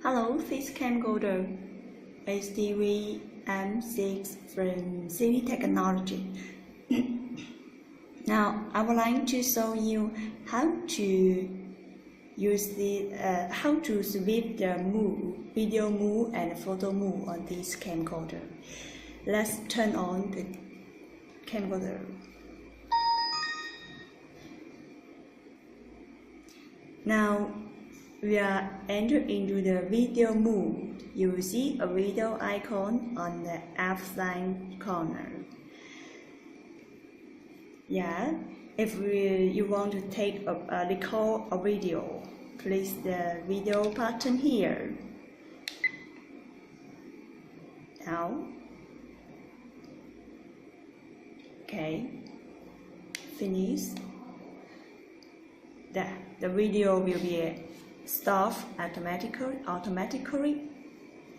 Hello, this camcorder is SEREE M6 from SEREE Technology. Now, I would like to show you how to use how to switch the video mode and photo mode on this camcorder. Let's turn on the camcorder. Now, we are entered into the video mode. You will see a video icon on the left side corner. If you want to record a video, place the video button here. Now, finish. The video will be stopped automatically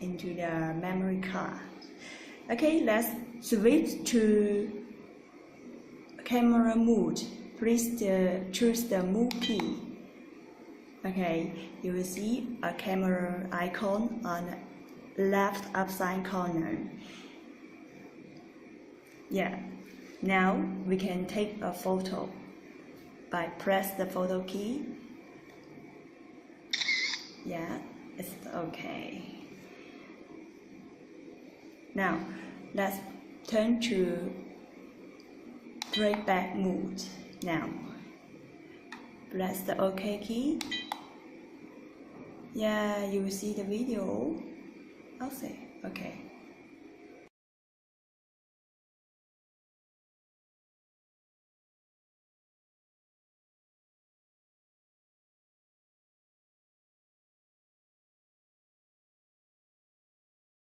into the memory card. Let's switch to camera mode. Please choose the move key. You will see a camera icon on the left upside corner. Now we can take a photo by press the photo key. It's okay. Now let's turn to playback mode. Now press the OK key. You will see the video. Okay.